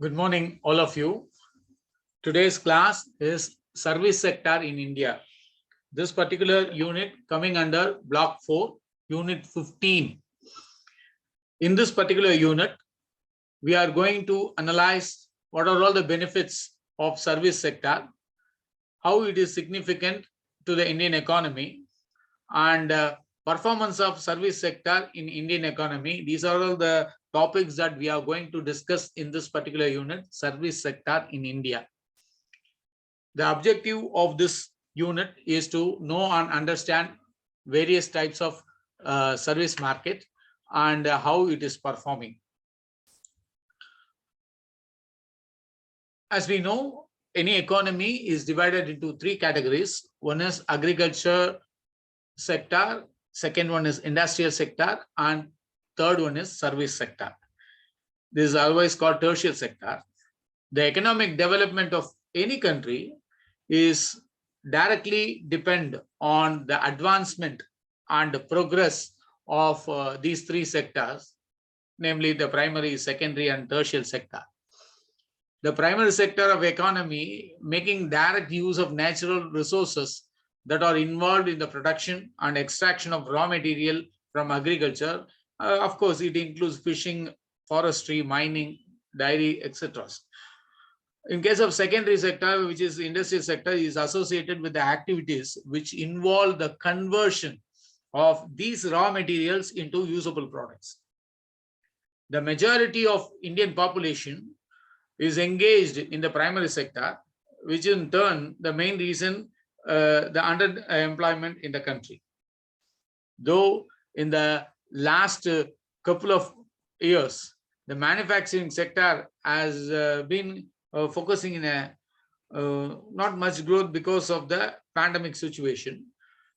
Good morning, all of you. Today's class is Service Sector in India. This particular unit coming under Block 4, Unit 15. In this particular unit, we are going to analyze what are all the benefits of service sector, how it is significant to the Indian economy, and performance of service sector in Indian economy. These are all the topics that we are going to discuss in this particular unit, service sector in India. The objective of this unit is to know and understand various types of service market and how it is performing. As we know, any economy is divided into three categories. One is agriculture sector, second one is industrial sector, and third one is service sector. This is always called tertiary sector. The economic development of any country is directly depend on the advancement and the progress of these three sectors, namely the primary, secondary, and tertiary sector. The primary sector of economy making direct use of natural resources that are involved in the production and extraction of raw material from agriculture. Of course, it includes fishing, forestry, mining, dairy, etc. In case of secondary sector, which is industrial sector, is associated with the activities which involve the conversion of these raw materials into usable products. The majority of Indian population is engaged in the primary sector, which in turn the main reason the underemployment in the country. Though in the last couple of years, the manufacturing sector has been focusing in a not much growth because of the pandemic situation.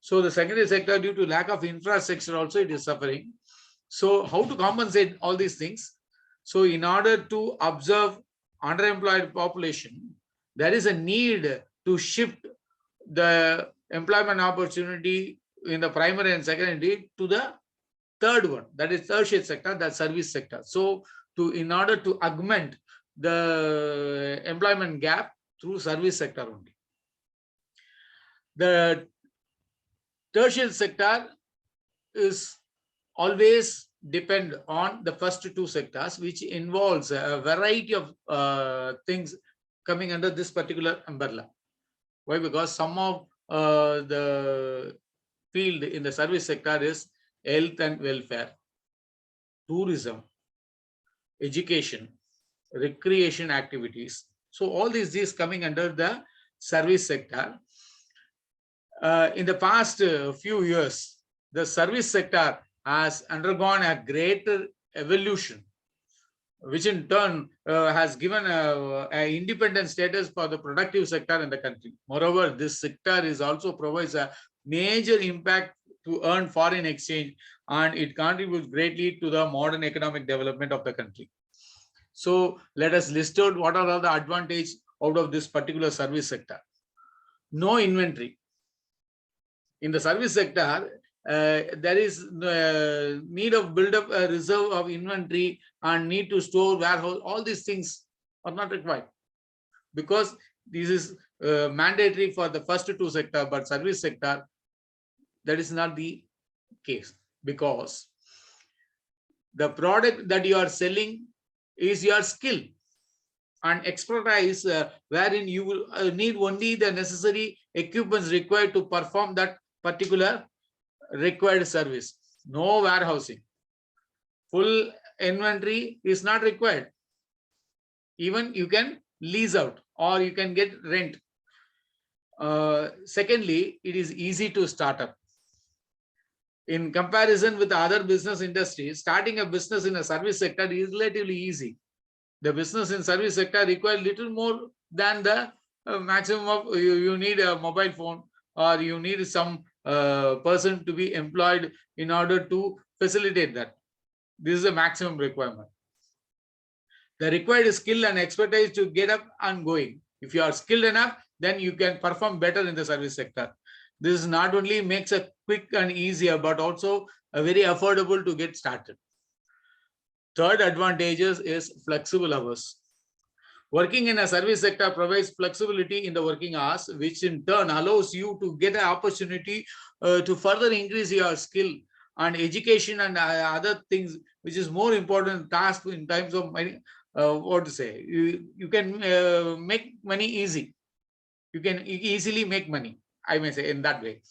So the secondary sector, due to lack of infrastructure also, it is suffering. So how to compensate all these things? So in order to observe underemployed population, there is a need to shift the employment opportunity in the primary and secondary to the third one, that is tertiary sector, that service sector. So in order to augment the employment gap through service sector only. The tertiary sector is always depend on the first two sectors, which involves a variety of things coming under this particular umbrella. Why? Because some of the field in the service sector is health and welfare, tourism, education, recreation activities. So all these coming under the service sector. In the past few years, the service sector has undergone a greater evolution, which in turn has given an independent status for the productive sector in the country. Moreover, this sector is also provides a major impact to earn foreign exchange, and it contributes greatly to the modern economic development of the country. So let us list out what are all the advantages out of this particular service sector. No inventory. In the service sector, there is need of build up a reserve of inventory and need to store warehouse. All these things are not required because this is mandatory for the first two sector, but service sector, that is not the case, because the product that you are selling is your skill and expertise, wherein you will need only the necessary equipments required to perform that particular required service. No warehousing. Full inventory is not required. Even you can lease out or you can get rent. Secondly, it is easy to start up. In comparison with the other business industries, starting a business in a service sector is relatively easy. The business in service sector requires little more than the maximum of you need a mobile phone, or you need some person to be employed in order to facilitate that. This is a maximum requirement. The required skill and expertise to get up and going. If you are skilled enough, then you can perform better in the service sector. This not only makes it quick and easier, but also very affordable to get started. Third advantage is flexible hours. Working in a service sector provides flexibility in the working hours, which in turn allows you to get an opportunity to further increase your skill and education and other things, which is more important task in times of money. What to say? You can make money easy. You can easily make money, I may say, in that way.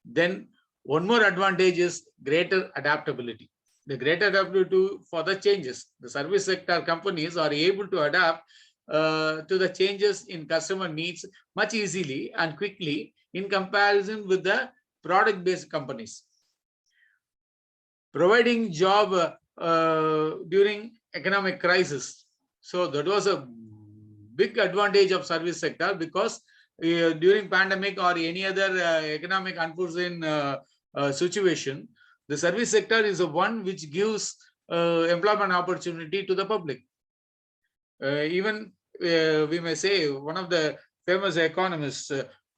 Then one more advantage is greater adaptability. The greater adaptability for the changes. The service sector companies are able to adapt to the changes in customer needs much easily and quickly in comparison with the product-based companies. Providing job during economic crisis. So that was a big advantage of service sector, because during pandemic or any other economic unforeseen situation, the service sector is the one which gives employment opportunity to the public. Even we may say one of the famous economists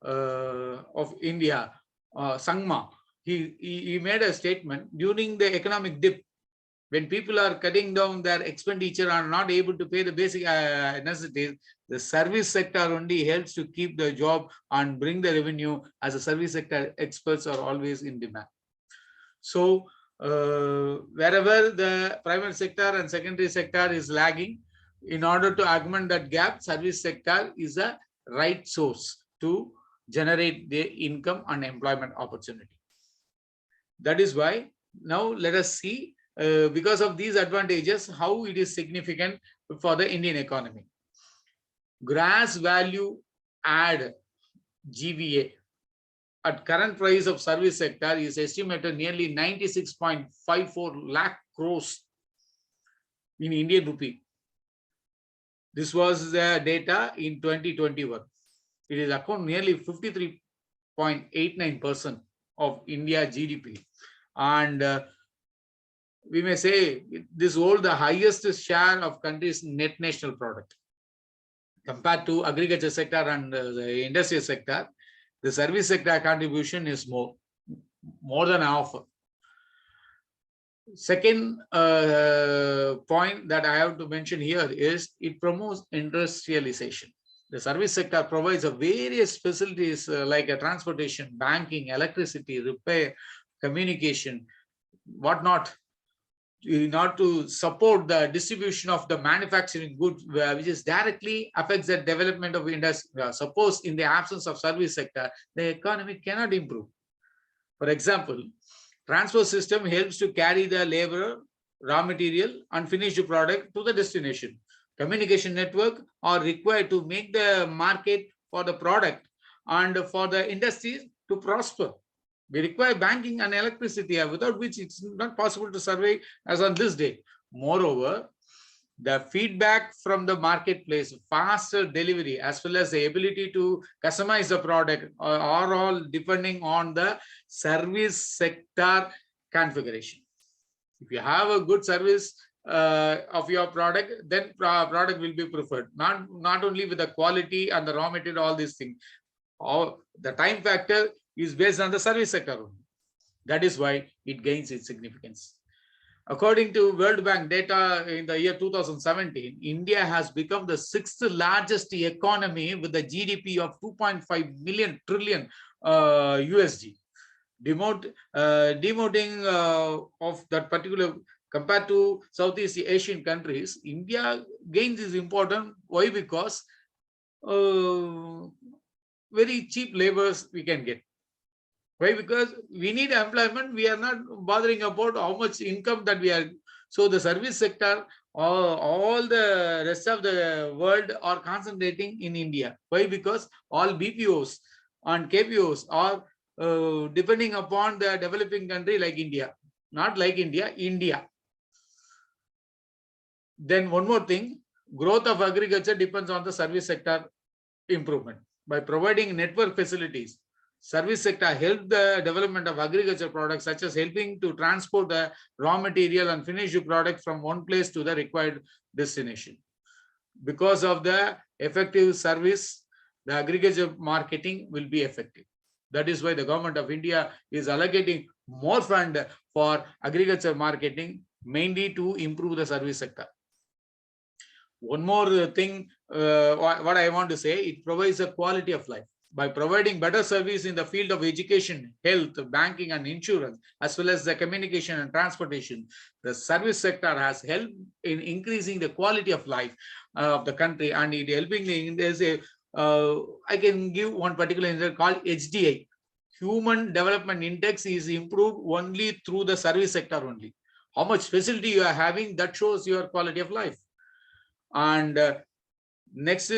of India, Sangma, he made a statement during the economic dip, when people are cutting down their expenditure and not able to pay the basic necessities, the service sector only helps to keep the job and bring the revenue, as the service sector experts are always in demand. So wherever the private sector and secondary sector is lagging, in order to augment that gap, service sector is a right source to generate the income and employment opportunity. That is why now let us see, because of these advantages, how it is significant for the Indian economy. Gross value add, GVA, at current price of service sector is estimated nearly 96.54 lakh crores in Indian rupee. This was the data in 2021. It is account nearly 53.89% of India GDP. And we may say this holds the highest share of country's net national product. Compared to agriculture sector and the industrial sector, the service sector contribution is more than half. Second point that I have to mention here is it promotes industrialization. The service sector provides a various facilities like transportation, banking, electricity, repair, communication, whatnot, in order to support the distribution of the manufacturing goods, which is directly affects the development of industry. Suppose in the absence of service sector, the economy cannot improve. For example, transport system helps to carry the labor, raw material, and finished product to the destination. Communication network are required to make the market for the product and for the industries to prosper. We require banking and electricity, without which it's not possible to survive as on this day. Moreover, the feedback from the marketplace, faster delivery, as well as the ability to customize the product are all depending on the service sector configuration. If you have a good service of your product, then product will be preferred. Not only with the quality and the raw material, all these things. The time factor is based on the service sector. That is why it gains its significance. According to World Bank data in the year 2017, India has become the 6th largest economy with a GDP of 2.5 million trillion USD. Demoting of that particular, compared to Southeast Asian countries, India gains is important. Why? Because very cheap labors we can get. Why? Because we need employment. We are not bothering about how much income that we are. So the service sector, all the rest of the world are concentrating in India. Why? Because all BPOs and KPOs are depending upon the developing country like India. Not like India, India. Then one more thing, growth of agriculture depends on the service sector improvement. By providing network facilities, service sector help the development of agriculture products, such as helping to transport the raw material and finished product from one place to the required destination. Because of the effective service, the agriculture marketing will be effective. That is why the government of India is allocating more fund for agriculture marketing, mainly to improve the service sector. One more thing what I want to say, it provides a quality of life. By providing better service in the field of education, health, banking, and insurance, as well as the communication and transportation, the service sector has helped in increasing the quality of life of the country, and it helping there's a I can give one particular index called HDI. Human Development Index is improved only through the service sector only. How much facility you are having, that shows your quality of life. And next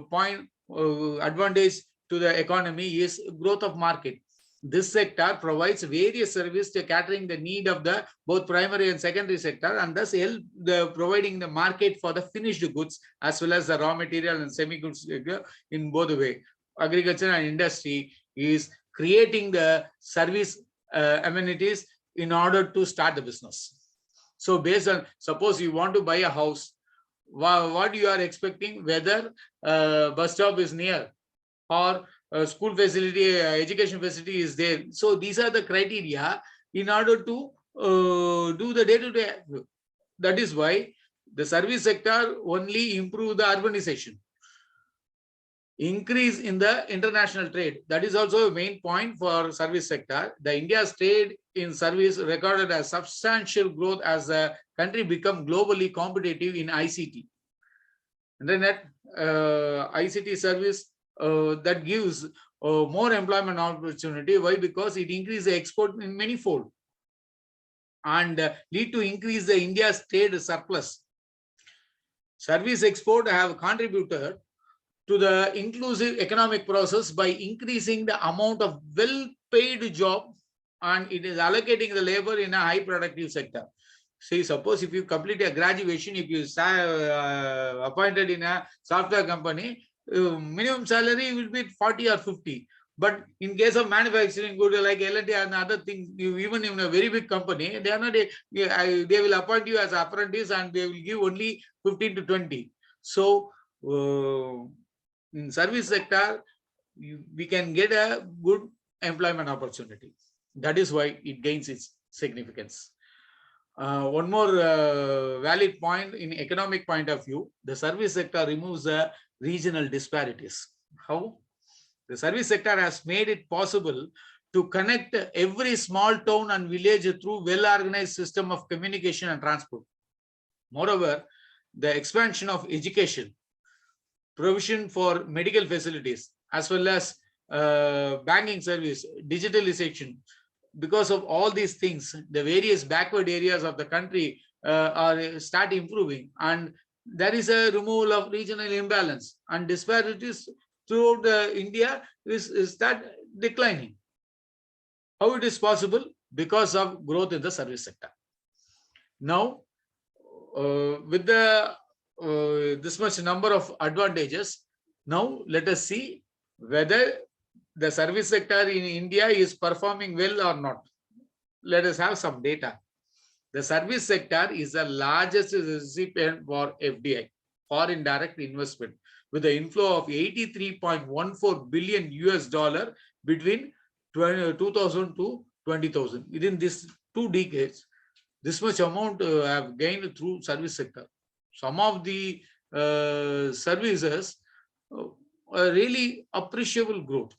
point, advantage to the economy is growth of market. This sector provides various services to catering the need of the both primary and secondary sector, and thus help the providing the market for the finished goods as well as the raw material and semi goods in both the way. Agriculture and industry is creating the service amenities in order to start the business. So based on, suppose you want to buy a house, what you are expecting, whether bus stop is near or school facility, education facility is there. So these are the criteria in order to do the day-to-day. That is why the service sector only improve the urbanization. Increase in the international trade, that is also a main point for service sector. The India's trade in service recorded a substantial growth as the country become globally competitive in ICT. Internet ICT service that gives more employment opportunity. Why? Because it increases the export in many fold and lead to increase the India's trade surplus. Service export have contributed to the inclusive economic process by increasing the amount of well-paid job, and it is allocating the labor in a high productive sector. See, suppose if you complete a graduation, if you appointed in a software company, minimum salary will be 40 or 50. But in case of manufacturing good like L&T and other things, even in a very big company, they are not. They will appoint you as apprentice and they will give only 15 to 20. So in service sector, we can get a good employment opportunity. That is why it gains its significance. One more valid point in economic point of view, the service sector removes the regional disparities. How? The service sector has made it possible to connect every small town and village through well-organized system of communication and transport. Moreover, the expansion of education, provision for medical facilities, as well as banking service, digitalization. Because of all these things, the various backward areas of the country are start improving, and there is a removal of regional imbalance, and disparities throughout India is start declining. How it is possible? Because of growth in the service sector. Now, with the this much number of advantages, now let us see whether the service sector in India is performing well or not. Let us have some data. The service sector is the largest recipient for FDI, foreign direct investment, with the inflow of 83.14 billion US dollar between 2000 to 20,000. Within these 2 decades, this much amount have gained through service sector. Some of the services are really appreciable growth.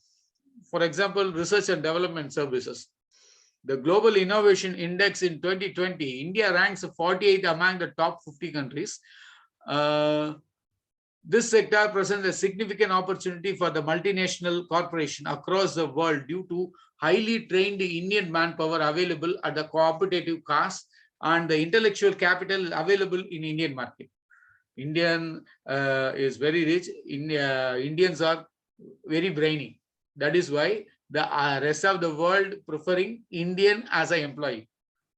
For example, research and development services. The Global Innovation Index in 2020, India ranks 48 among the top 50 countries. This sector presents a significant opportunity for the multinational corporation across the world due to highly trained Indian manpower available at the competitive cost and the intellectual capital available in Indian market. Indian is very rich. Indians are very brainy. That is why the rest of the world preferring Indian as an employee.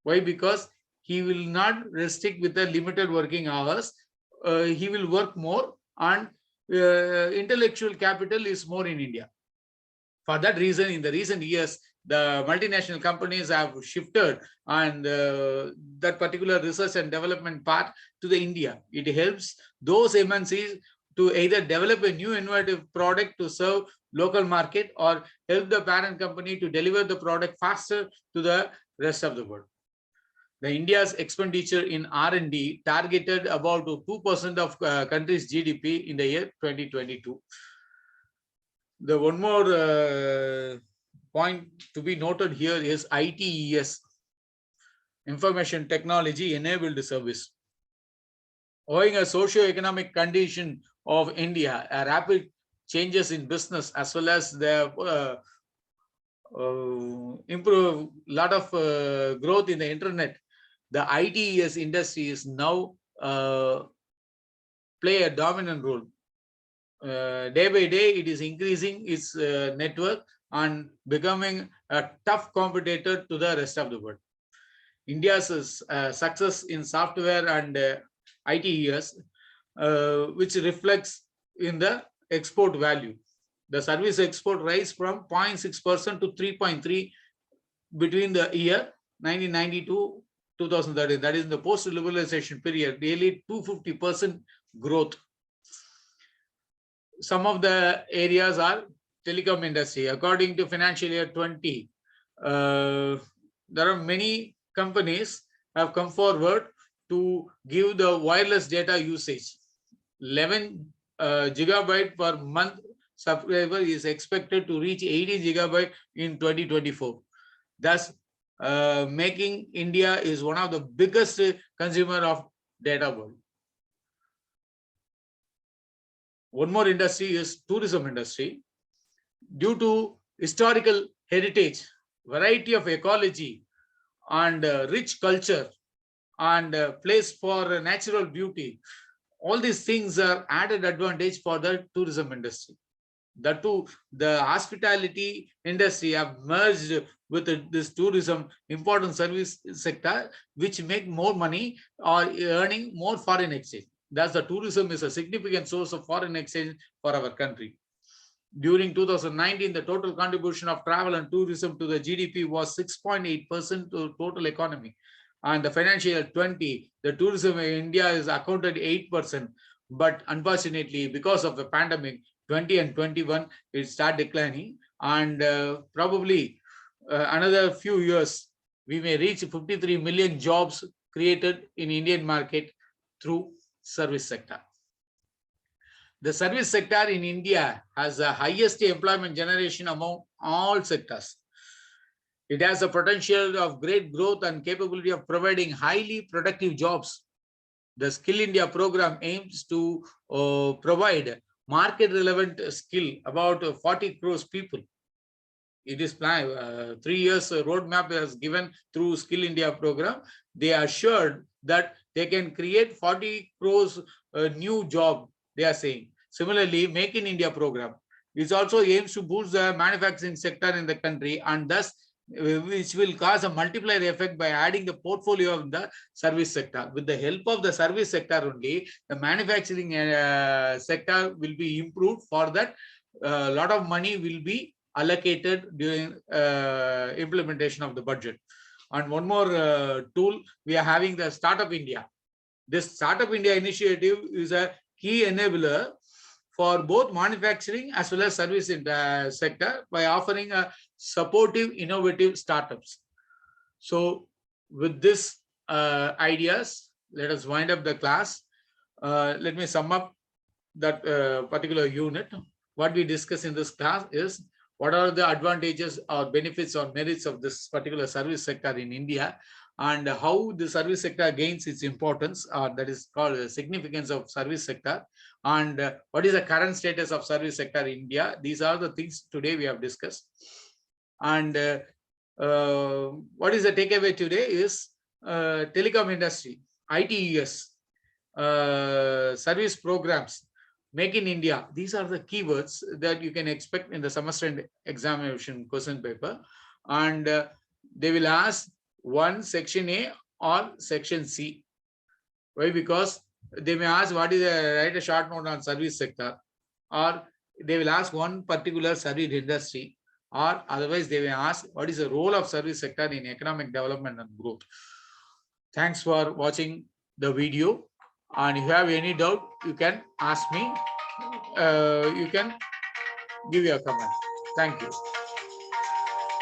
Why? Because he will not restrict with the limited working hours. He will work more, and intellectual capital is more in India. For that reason, in the recent years, the multinational companies have shifted and that particular research and development part to the India. It helps those MNCs to either develop a new innovative product to serve local market or help the parent company to deliver the product faster to the rest of the world. The India's expenditure in R&D targeted about 2% of country's GDP in the year 2022. The one more point to be noted here is ITES, Information Technology Enabled Service. Owing a socio-economic condition of India, a rapid changes in business as well as the improve lot of growth in the internet, the ITES industry is now play a dominant role. Day by day, it is increasing its network and becoming a tough competitor to the rest of the world. India's success in software and ITES, which reflects in the export value. The service export rise from 0.6% to 3.3% between the year 1992 2013. That is the post-liberalization period, nearly 250% growth. Some of the areas are telecom industry. According to financial year 20, there are many companies have come forward to give the wireless data usage. 11 gigabyte per month subscriber is expected to reach 80 gigabyte in 2024. Thus, making India is one of the biggest consumer of data world. One more industry is tourism industry. Due to historical heritage, variety of ecology, and rich culture, and place for natural beauty, all these things are added advantage for the tourism industry. That too, the hospitality industry have merged with this tourism important service sector, which make more money or earning more foreign exchange. Thus, the tourism is a significant source of foreign exchange for our country. During 2019, the total contribution of travel and tourism to the GDP was 6.8% to total economy. And the financial year 20, the tourism in India is accounted 8%. But unfortunately, because of the pandemic, 20 and 21, it started declining. And probably another few years, we may reach 53 million jobs created in Indian market through service sector. The service sector in India has the highest employment generation among all sectors. It has the potential of great growth and capability of providing highly productive jobs. The Skill India program aims to provide market relevant skill about 40 crores people. It is planned 3 years roadmap is given through Skill India program. They are assured that they can create 40 crores new job, they are saying. Similarly, Make in India program is also aims to boost the manufacturing sector in the country, and thus which will cause a multiplier effect by adding the portfolio of the service sector. With the help of the service sector only, the manufacturing sector will be improved. For that, a lot of money will be allocated during implementation of the budget. And one more tool, we are having the Startup India. This Startup India initiative is a key enabler for both manufacturing as well as service sector by offering a supportive, innovative startups. So with this ideas, let us wind up the class. Let me sum up that particular unit. What we discuss in this class is what are the advantages or benefits or merits of this particular service sector in India, and how the service sector gains its importance, that is called the significance of service sector, and what is the current status of service sector in India. These are the things today we have discussed. And what is the takeaway today is telecom industry, ITES, service programs, Make in India. These are the keywords that you can expect in the semester examination question paper. And they will ask one section A or section C. Why? Because they may ask what is write a short note on service sector, or they will ask one particular service industry, or otherwise they may ask what is the role of service sector in economic development and growth. Thanks for watching the video, and if you have any doubt, you can ask me. You can give your comment. Thank you.